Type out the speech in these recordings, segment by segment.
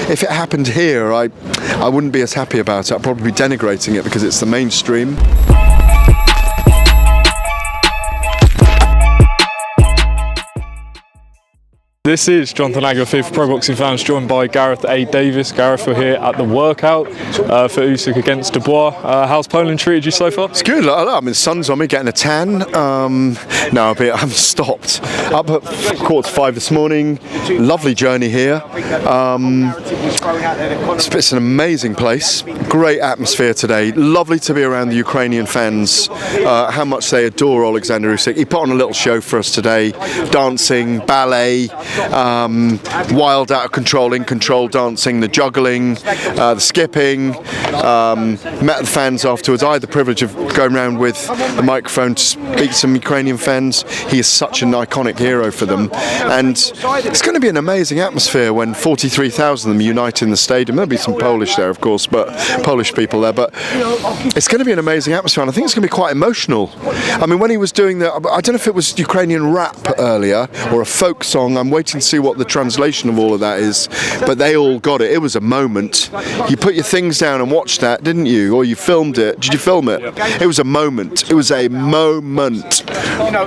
if it happened here, I wouldn't be as happy about it. I'd probably be denigrating it because it's the mainstream. This is Jonathan Aguilar for Pro Boxing Fans, joined by Gareth A Davies. Gareth, we're here at the workout for Usyk against Dubois. How's Poland treated you so far? It's good. I mean, the sun's on me, getting a tan. No, I haven't stopped. Up at 4:45 this morning. Lovely journey here. It's an amazing place. Great atmosphere today. Lovely to be around the Ukrainian fans. How much they adore Oleksandr Usyk. He put on a little show for us today. Dancing, ballet. Wild, out of control, in control dancing, the juggling, the skipping. Met the fans afterwards. I had the privilege of going around with the microphone to speak to some Ukrainian fans. He is such an iconic hero for them, and it's going to be an amazing atmosphere when 43,000 of them unite in the stadium. There'll be some Polish there, of course, but Polish people there, but it's going to be an amazing atmosphere, and I think it's going to be quite emotional. I mean, when he was doing I don't know if it was Ukrainian rap earlier or a folk song. I'm waiting to see what the translation of all of that is, but they all got it. It was a moment. You put your things down and watched that, didn't you? Or you filmed it. Did you film it? It was a moment. It was a moment.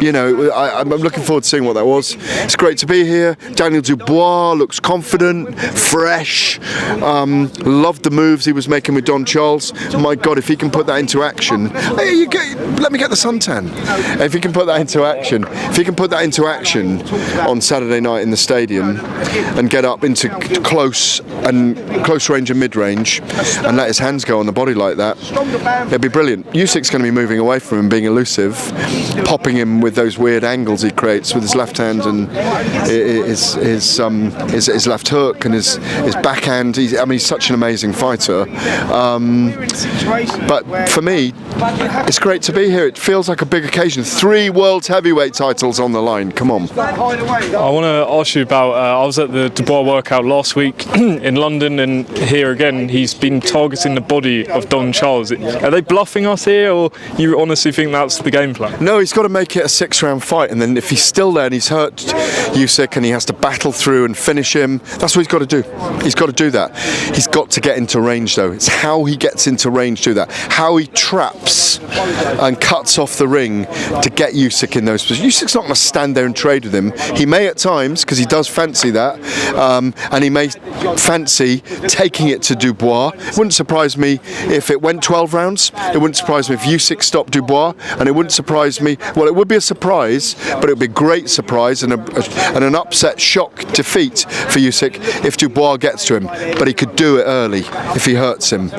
You know, I'm looking forward to seeing what that was. It's great to be here. Daniel Dubois looks confident, fresh. Loved the moves he was making with Don Charles. My God, if he can put that into action. Hey, let me get the suntan. If he can put that into action, on Saturday night in the stadium and get up into close range and mid-range and let his hands go on the body like that, it'd be brilliant. Usyk's going to be moving away from him, being elusive, popping him with those weird angles he creates with his left hand and his left hook and his backhand. He's such an amazing fighter. But for me, it's great to be here. It feels like a big occasion. 3 world heavyweight titles on the line. Come on. I want to ask you about, I was at the Dubois workout last week in London, and here again he's been targeting the body of Don Charles. Are they bluffing us here, or you honestly think that's the game plan? No, he's got to make it a 6-round fight, and then if he's still there and he's hurt Usyk and he has to battle through and finish him, that's what he's got to do. He's got to do that. He's got to get into range though. It's how he gets into range to that. How he traps and cuts off the ring to get Usyk in those positions. Usyk's not going to stand there and trade with him. He may at times, because he does fancy that, and he may fancy taking it to Dubois. It wouldn't surprise me if it went 12 rounds. It wouldn't surprise me if Usyk stopped Dubois, and it wouldn't surprise me. Well, it would be a surprise, but it would be a great surprise and an upset shock defeat for Usyk if Dubois gets to him. But he could do it early if he hurts him.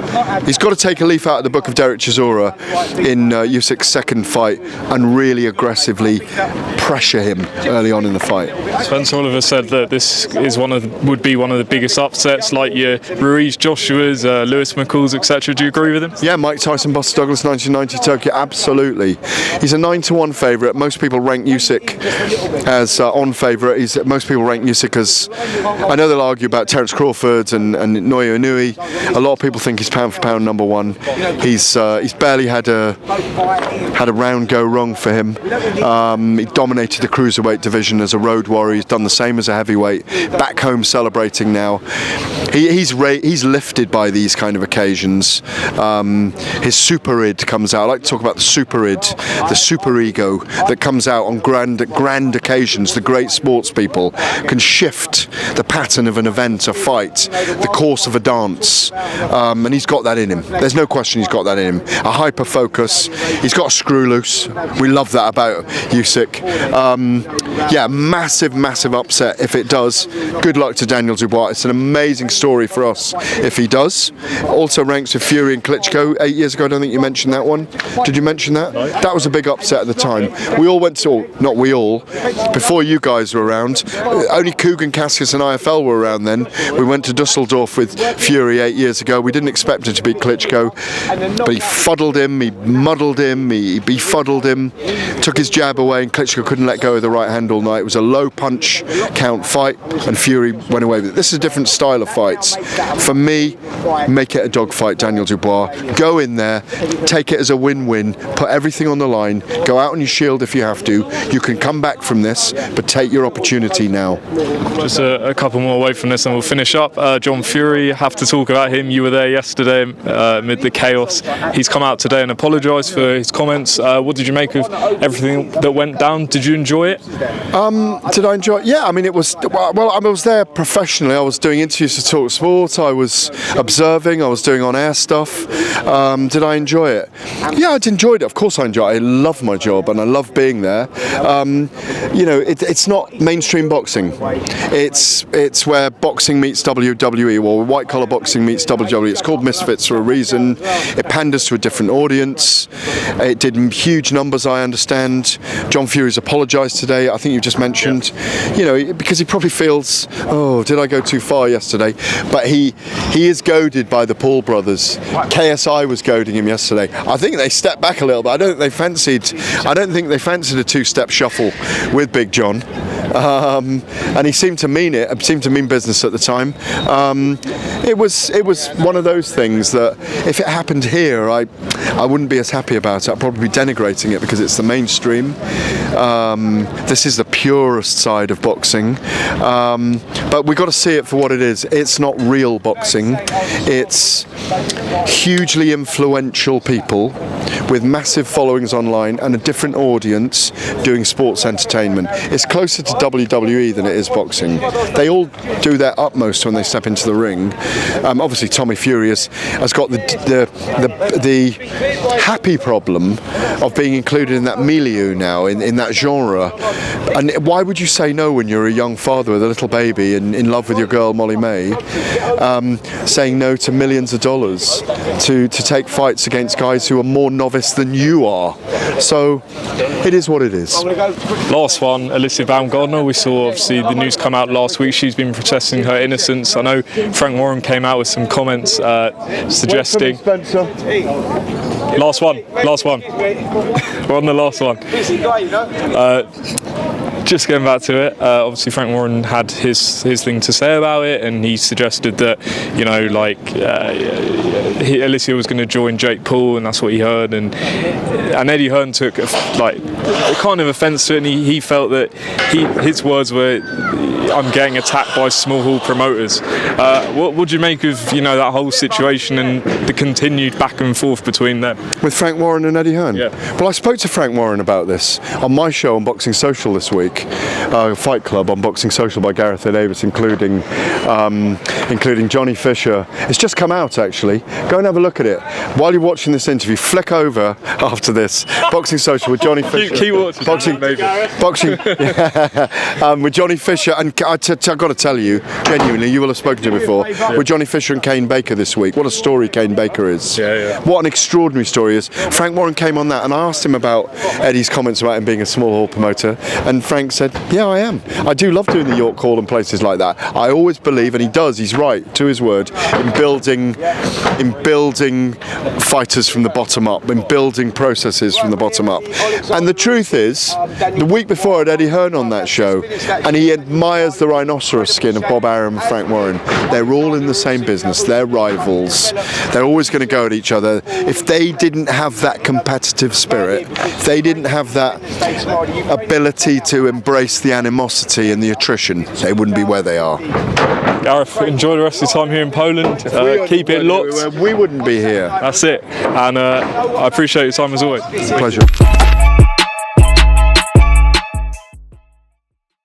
He's got to take a leaf out of the book of Derek Chisora in Usyk's second fight and really aggressively pressure him early on in the fight. Spencer Oliver said that this is would be one of the biggest upsets, like your Ruiz Joshua's, Lewis McCall's, etc. Do you agree with him? Yeah, Mike Tyson, Buster Douglas, 1990 Tokyo, absolutely. He's a 9-1 favourite. Most people rank Usyk as on favourite. Most people rank Usyk as, I know they'll argue about Terence Crawford and Naoya Inoue. A lot of people think he's pound for pound number 1. He's barely had a round go wrong for him. He dominated the cruiserweight division as a road warrior. He's done the same as a heavyweight. Back home celebrating now. He's lifted by these kind of occasions. His super id comes out. I like to talk about the super id, the super ego that comes out on grand occasions. The great sports people can shift the pattern of an event, a fight, the course of a dance, and he's got that in him. There's no question he's got that in him. A hyper focus. He's got a screw loose. We love that about Usyk. Yeah, massive upset if it does. Good luck to Daniel Dubois. It's an amazing story for us if he does. Also ranks with Fury and Klitschko 8 years ago. I don't think you mentioned that one. Did you mention that? That was a big upset at the time. We all went to, not we all, before you guys were around. Only Kugan, Cassius and IFL were around then. We went to Dusseldorf with Fury 8 years ago. We didn't expect him to beat Klitschko, but he fuddled him, he muddled him, he befuddled him, took his jab away, and Klitschko couldn't let go of the right hand all night. It was a low punch count fight, and Fury went away with it. This is a different style of fight. dogfights. For me, make it a dogfight, Daniel Dubois. Go in there, take it as a win-win, put everything on the line, go out on your shield if you have to. You can come back from this, but take your opportunity now. Just a couple more away from this and we'll finish up. John Fury, have to talk about him. You were there yesterday amid the chaos. He's come out today and apologised for his comments. What did you make of everything that went down? Did you enjoy it? Did I enjoy it? Yeah, I mean, it was, well, I was there professionally. I was doing interviews for Talk Sport. I was observing. I was doing on-air stuff. Did I enjoy it? Yeah, I enjoyed it. Of course I enjoyed it. I love my job and I love being there. You know, it's not mainstream boxing. It's where boxing meets WWE, or white collar boxing meets WWE. It's called Misfits for a reason. It panders to a different audience. It did huge numbers, I understand. John Fury's apologised today. I think you just mentioned, you know, because he probably feels, oh, did I go too far yesterday? But he is goaded by the Paul brothers. KSI was goading him yesterday. I think they stepped back a little bit. I don't think they fancied a two-step shuffle with Big John. And he seemed to mean it. Seemed to mean business at the time. It was one of those things that if it happened here, I wouldn't be as happy about it. I'd probably be denigrating it because it's the mainstream. This is the purest side of boxing, but we've got to see it for what it is. It's not real boxing. It's hugely influential people with massive followings online and a different audience doing sports entertainment. It's closer to WWE than it is boxing. They all do their utmost when they step into the ring. Obviously, Tommy Fury has got the happy problem of being included in that milieu now, in that genre. And why would you say no when you're a young father with a little baby and in love with your girl Molly May, saying no to millions of dollars to take fights against guys who are more novice than you are? So it is what it is. Last one, Alicia Baumgardner. We saw obviously the news come out last week. She's been protesting her innocence. I know Frank Warren came out with some comments suggesting. Last one. We're on the last one. Just going back to it, obviously Frank Warren had his thing to say about it, and he suggested that, you know, like Alicia was going to join Jake Paul, and that's what he heard, and Eddie Hearn took like kind of offence to it, and he felt that his words were, "I'm getting attacked by small hall promoters." What would you make of, you know, that whole situation and the continued back and forth between them? With Frank Warren and Eddie Hearn? Yeah. Well, I spoke to Frank Warren about this on my show on Boxing Social this week. Fight Club on Boxing Social by Gareth A Davies, including Johnny Fisher. It's just come out, actually. Go and have a look at it. While you're watching this interview, flick over after this. Boxing Social with Johnny Fisher. Keep watching. Boxing with Johnny Fisher, and I've got to tell you, genuinely, you will have spoken to him before, with Johnny Fisher and Kane Baker this week. What a story Kane Baker is. What an extraordinary story is. Frank Warren came on that, and I asked him about Eddie's comments about him being a small hall promoter, and Frank said, yeah, I am. I do love doing the York Hall and places like that. I always believe, and he does, he's right, to his word, in building fighters from the bottom up, in building processes from the bottom up. And the truth is, the week before I had Eddie Hearn on that show, and he admires the rhinoceros skin of Bob Arum and Frank Warren. They're all in the same business. They're rivals. They're always going to go at each other. If they didn't have that competitive spirit, if they didn't have that ability to embrace the animosity and the attrition, they wouldn't be where they are. Gareth, enjoy the rest of your time here in Poland. Keep it locked. We wouldn't be here. That's it. And I appreciate your time as always. Pleasure.